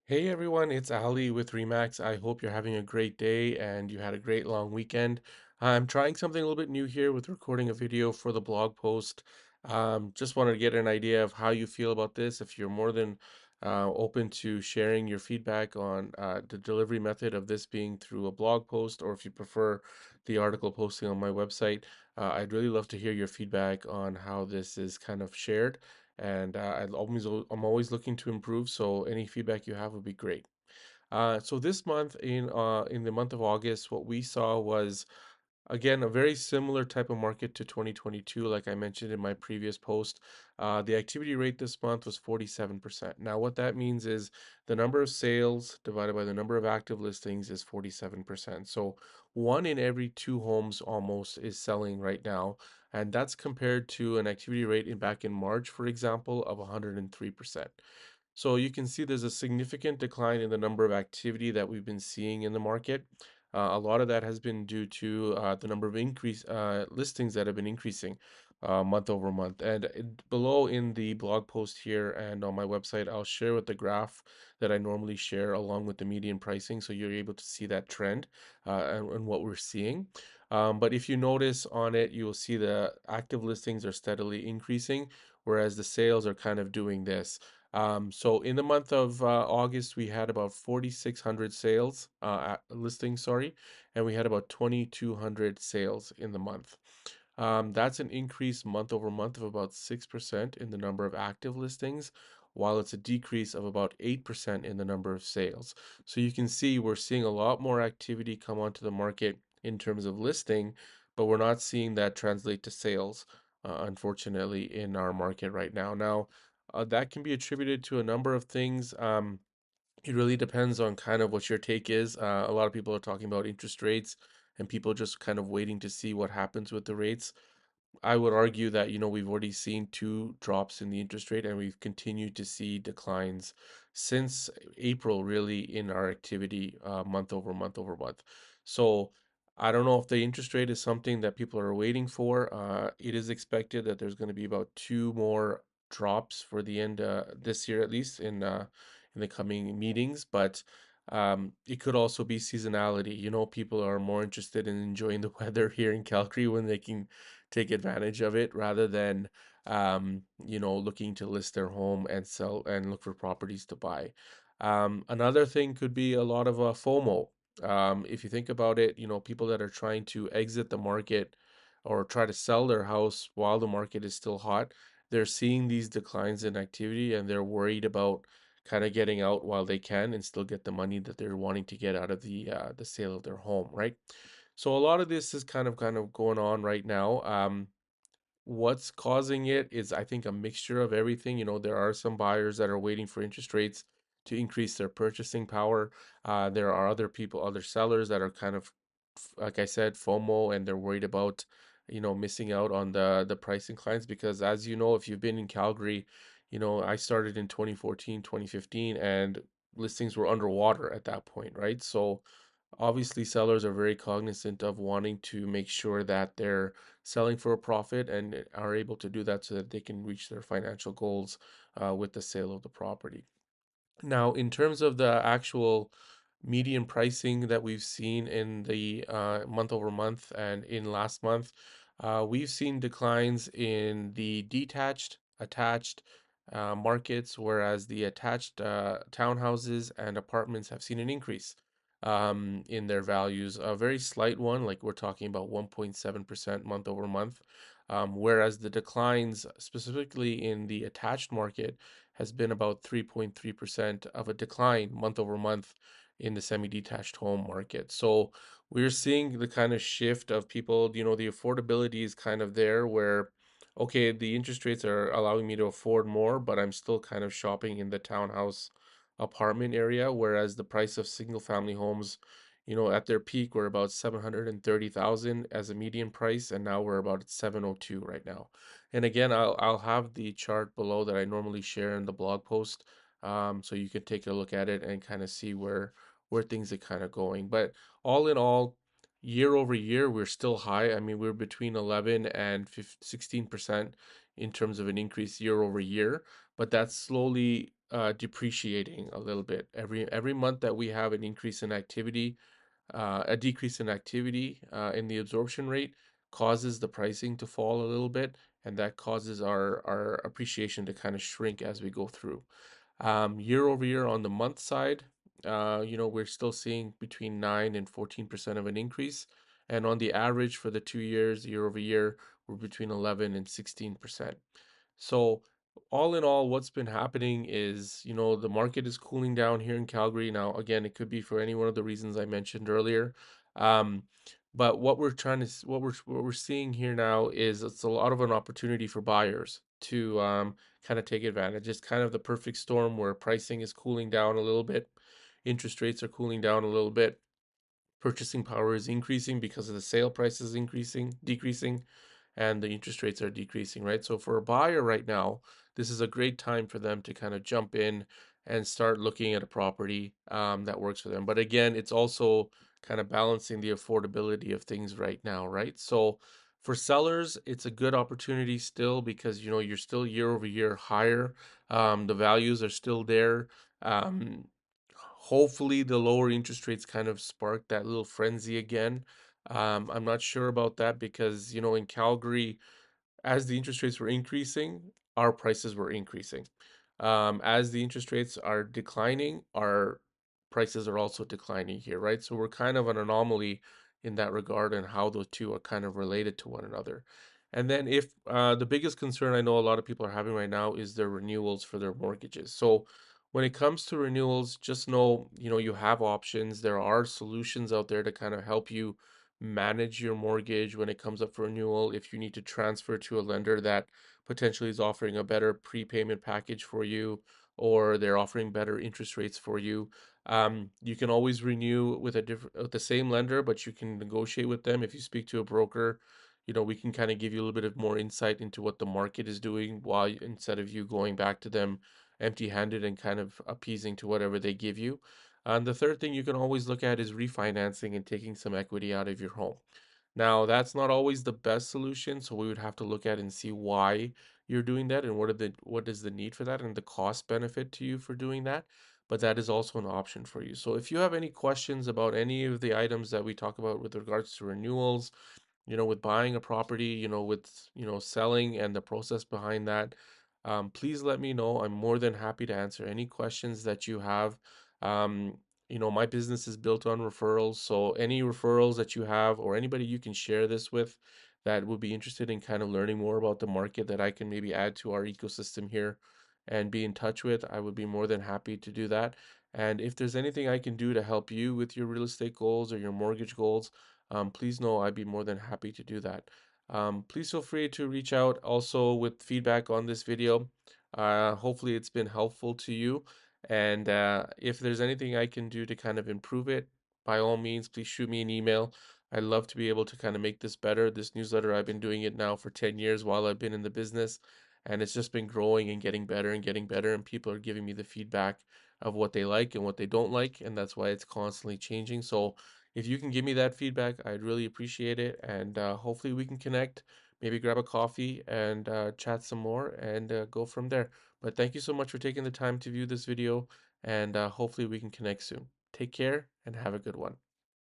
Hey everyone, it's Ali with Remax. I hope you're having a great day and you had a great long weekend. I'm trying something a little bit new here with recording a video for the blog post. Just wanted to get an idea of how you feel about this. If you're more than open to sharing your feedback on the delivery method of this being through a blog post, or if you prefer the article posting on my website, I'd really love to hear your feedback on how this is kind of shared and I'm always looking to improve. So any feedback you have would be great. So this month in the month of August, what we saw was again, a very similar type of market to 2022, like I mentioned in my previous post. The activity rate this month was 47%. Now, what that means is the number of sales divided by the number of active listings is 47%. So, one in every two homes almost is selling right now. And that's compared to an activity rate back in March, for example, of 103%. So you can see there's a significant decline in the number of activity that we've been seeing in the market. A lot of that has been due to the number of increase listings that have been increasing month over month. And below in the blog post here and on my website, I'll share with the graph that I normally share along with the median pricing, so you're able to see that trend and what we're seeing. But if you notice on it, you will see the active listings are steadily increasing, whereas the sales are kind of doing this. So in the month of August, we had about 4,600 sales, listings, sorry, and we had about 2,200 sales in the month. That's an increase month over month of about 6% in the number of active listings, while it's a decrease of about 8% in the number of sales. So you can see we're seeing a lot more activity come onto the market in terms of listing, but we're not seeing that translate to sales, unfortunately, in our market right now. Now, that can be attributed to a number of things. It really depends on kind of what your take is. A lot of people are talking about interest rates and people just kind of waiting to see what happens with the rates. I would argue that, we've already seen two drops in the interest rate and we've continued to see declines since April, really, in our activity month over month. So I don't know if the interest rate is something that people are waiting for. It is expected that there's going to be about two more drops for the end this year, at least in the coming meetings, but it could also be seasonality. People are more interested in enjoying the weather here in Calgary when they can take advantage of it rather than looking to list their home and sell and look for properties to buy. Another thing could be a lot of FOMO. If you think about it, people that are trying to exit the market or try to sell their house while the market is still hot, they're seeing these declines in activity and they're worried about kind of getting out while they can and still get the money that they're wanting to get out of the sale of their home, right? So a lot of this is kind of going on right now. What's causing it is, I think, a mixture of everything. There are some buyers that are waiting for interest rates to increase their purchasing power. There are other people, other sellers that are kind of, like I said, FOMO, and they're worried about, missing out on the price inclines because, as you know, if you've been in Calgary, I started in 2014, 2015, and listings were underwater at that point, right? So obviously, sellers are very cognizant of wanting to make sure that they're selling for a profit and are able to do that so that they can reach their financial goals with the sale of the property. Now, in terms of the actual median pricing that we've seen in the month over month and in last month, we've seen declines in the detached, attached markets, whereas the attached townhouses and apartments have seen an increase in their values. A very slight one, like we're talking about 1.7% month over month, whereas the declines, specifically in the attached market, has been about 3.3% of a decline month over month in the semi-detached home market. So we're seeing the kind of shift of people, the affordability is kind of there where, okay, the interest rates are allowing me to afford more, but I'm still kind of shopping in the townhouse apartment area, whereas the price of single family homes, at their peak were about 730,000 as a median price, and now we're about at 702 right now. And again, I'll have the chart below that I normally share in the blog post, so you can take a look at it and kind of see where things are kind of going. But all in all, year over year, we're still high. I mean, we're between 11 and 16% in terms of an increase year over year, but that's slowly depreciating a little bit. Every month that we have an increase in activity, a decrease in activity in the absorption rate causes the pricing to fall a little bit, and that causes our appreciation to kind of shrink as we go through. Year over year on the month side, we're still seeing between 9 and 14% of an increase. And on the average for the 2 years, year over year, we're between 11 and 16%. So, all in all, what's been happening is, the market is cooling down here in Calgary. Now, again, it could be for any one of the reasons I mentioned earlier. Um, but what we're trying to, what we're seeing here now is it's a lot of an opportunity for buyers to kind of take advantage. It's kind of the perfect storm where pricing is cooling down a little bit, interest rates are cooling down a little bit, purchasing power is increasing because of the sale prices decreasing, and the interest rates are decreasing, right? So for a buyer right now, this is a great time for them to kind of jump in and start looking at a property that works for them. But again, it's also kind of balancing the affordability of things right now, right? So for sellers, it's a good opportunity still because you're still year over year higher. The values are still there. Um, Hopefully, the lower interest rates kind of spark that little frenzy again. I'm not sure about that because, in Calgary, as the interest rates were increasing, our prices were increasing. As the interest rates are declining, our prices are also declining here, right? So we're kind of an anomaly in that regard and how the two are kind of related to one another. And then if the biggest concern I know a lot of people are having right now is their renewals for their mortgages. So when it comes to renewals, just know, you have options. There are solutions out there to kind of help you manage your mortgage when it comes up for renewal. If you need to transfer to a lender that potentially is offering a better prepayment package for you, or they're offering better interest rates for you, you can always renew with the same lender, but you can negotiate with them. If you speak to a broker, we can kind of give you a little bit of more insight into what the market is doing, while instead of you going back to them empty-handed and kind of appeasing to whatever they give you. And the third thing you can always look at is refinancing and taking some equity out of your home. Now, that's not always the best solution, so we would have to look at and see why you're doing that and what is the need for that and the cost benefit to you for doing that. But that is also an option for you. So if you have any questions about any of the items that we talk about with regards to renewals, with buying a property, with, selling and the process behind that, please let me know. I'm more than happy to answer any questions that you have. Um, my business is built on referrals, so any referrals that you have or anybody you can share this with that would be interested in kind of learning more about the market that I can maybe add to our ecosystem here and be in touch with, I would be more than happy to do that. And if there's anything I can do to help you with your real estate goals or your mortgage goals, please know I'd be more than happy to do that. Please feel free to reach out also with feedback on this video. Hopefully, it's been helpful to you. And if there's anything I can do to kind of improve it, by all means, please shoot me an email. I'd love to be able to kind of make this better. This newsletter, I've been doing it now for 10 years while I've been in the business, and it's just been growing and getting better and getting better. And people are giving me the feedback of what they like and what they don't like. And that's why it's constantly changing. So, if you can give me that feedback, I'd really appreciate it. And hopefully we can connect, maybe grab a coffee and chat some more and go from there. But thank you so much for taking the time to view this video. And hopefully we can connect soon. Take care and have a good one.